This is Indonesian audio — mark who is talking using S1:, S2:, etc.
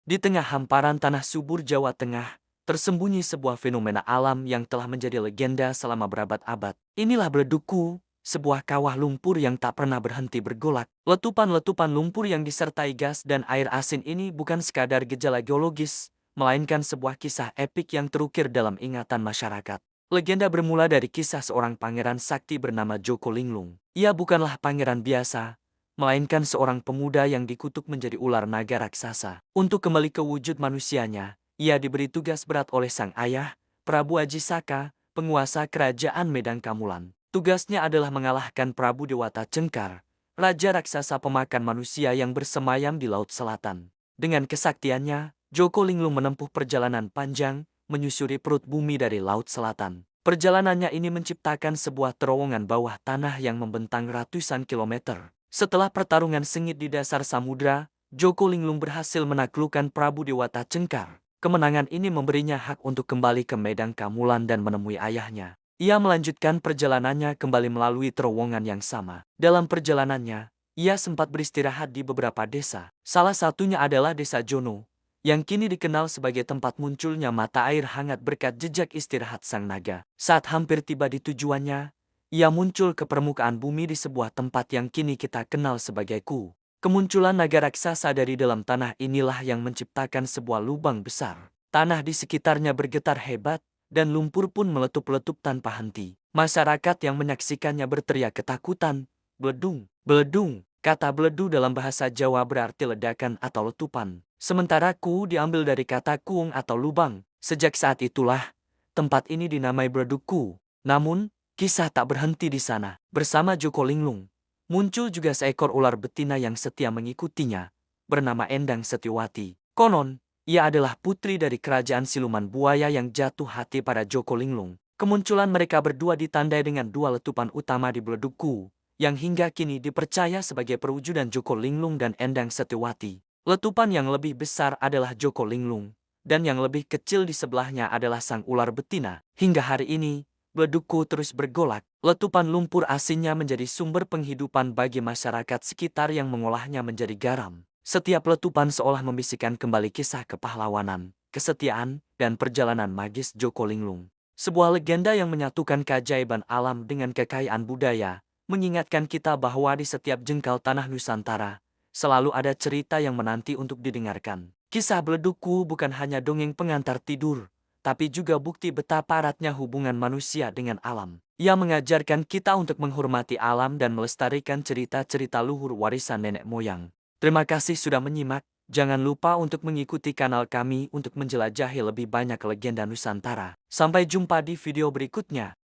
S1: Di tengah hamparan tanah subur Jawa Tengah, tersembunyi sebuah fenomena alam yang telah menjadi legenda selama berabad-abad. Inilah Beleduku, sebuah kawah lumpur yang tak pernah berhenti bergolak. Letupan-letupan lumpur yang disertai gas dan air asin ini bukan sekadar gejala geologis, melainkan sebuah kisah epik yang terukir dalam ingatan masyarakat. Legenda bermula dari kisah seorang pangeran sakti bernama Joko Linglung. Ia bukanlah pangeran biasa, melainkan seorang pemuda yang dikutuk menjadi ular naga raksasa. Untuk kembali ke wujud manusianya, ia diberi tugas berat oleh sang ayah, Prabu Ajisaka, penguasa kerajaan Medang Kamulan. Tugasnya adalah mengalahkan Prabu Dewata Cengkar, raja raksasa pemakan manusia yang bersemayam di Laut Selatan. Dengan kesaktiannya, Joko Linglung menempuh perjalanan panjang, menyusuri perut bumi dari Laut Selatan. Perjalanannya ini menciptakan sebuah terowongan bawah tanah yang membentang ratusan kilometer. Setelah pertarungan sengit di dasar samudra, Joko Linglung berhasil menaklukkan Prabu Dewata Cengkar. Kemenangan ini memberinya hak untuk kembali ke Medang Kamulan dan menemui ayahnya. Ia melanjutkan perjalanannya kembali melalui terowongan yang sama. Dalam perjalanannya, ia sempat beristirahat di beberapa desa. Salah satunya adalah Desa Jono, yang kini dikenal sebagai tempat munculnya mata air hangat berkat jejak istirahat sang naga. Saat hampir tiba di tujuannya, ia muncul ke permukaan bumi di sebuah tempat yang kini kita kenal sebagai Ku. Kemunculan naga raksasa dari dalam tanah inilah yang menciptakan sebuah lubang besar. Tanah di sekitarnya bergetar hebat, dan lumpur pun meletup-letup tanpa henti. Masyarakat yang menyaksikannya berteriak ketakutan, "Beledung, beledung." Kata beledu dalam bahasa Jawa berarti ledakan atau letupan. Sementara ku diambil dari kata kuung atau lubang. Sejak saat itulah, tempat ini dinamai Beleduku. Namun, kisah tak berhenti di sana. Bersama Joko Linglung, muncul juga seekor ular betina yang setia mengikutinya, bernama Endang Setiwati. Konon, ia adalah putri dari kerajaan siluman buaya yang jatuh hati pada Joko Linglung. Kemunculan mereka berdua ditandai dengan dua letupan utama di Beleduku, yang hingga kini dipercaya sebagai perwujudan Joko Linglung dan Endang Setiwati. Letupan yang lebih besar adalah Joko Linglung, dan yang lebih kecil di sebelahnya adalah sang ular betina. Hingga hari ini, Beleduku terus bergolak. Letupan lumpur asinnya menjadi sumber penghidupan bagi masyarakat sekitar yang mengolahnya menjadi garam. Setiap letupan seolah membisikkan kembali kisah kepahlawanan, kesetiaan, dan perjalanan magis Joko Linglung. Sebuah legenda yang menyatukan keajaiban alam dengan kekayaan budaya, mengingatkan kita bahwa di setiap jengkal tanah Nusantara, selalu ada cerita yang menanti untuk didengarkan. Kisah Beleduku bukan hanya dongeng pengantar tidur, tapi juga bukti betapa eratnya hubungan manusia dengan alam. Ia mengajarkan kita untuk menghormati alam dan melestarikan cerita-cerita luhur warisan nenek moyang. Terima kasih sudah menyimak. Jangan lupa untuk mengikuti kanal kami untuk menjelajahi lebih banyak legenda Nusantara. Sampai jumpa di video berikutnya.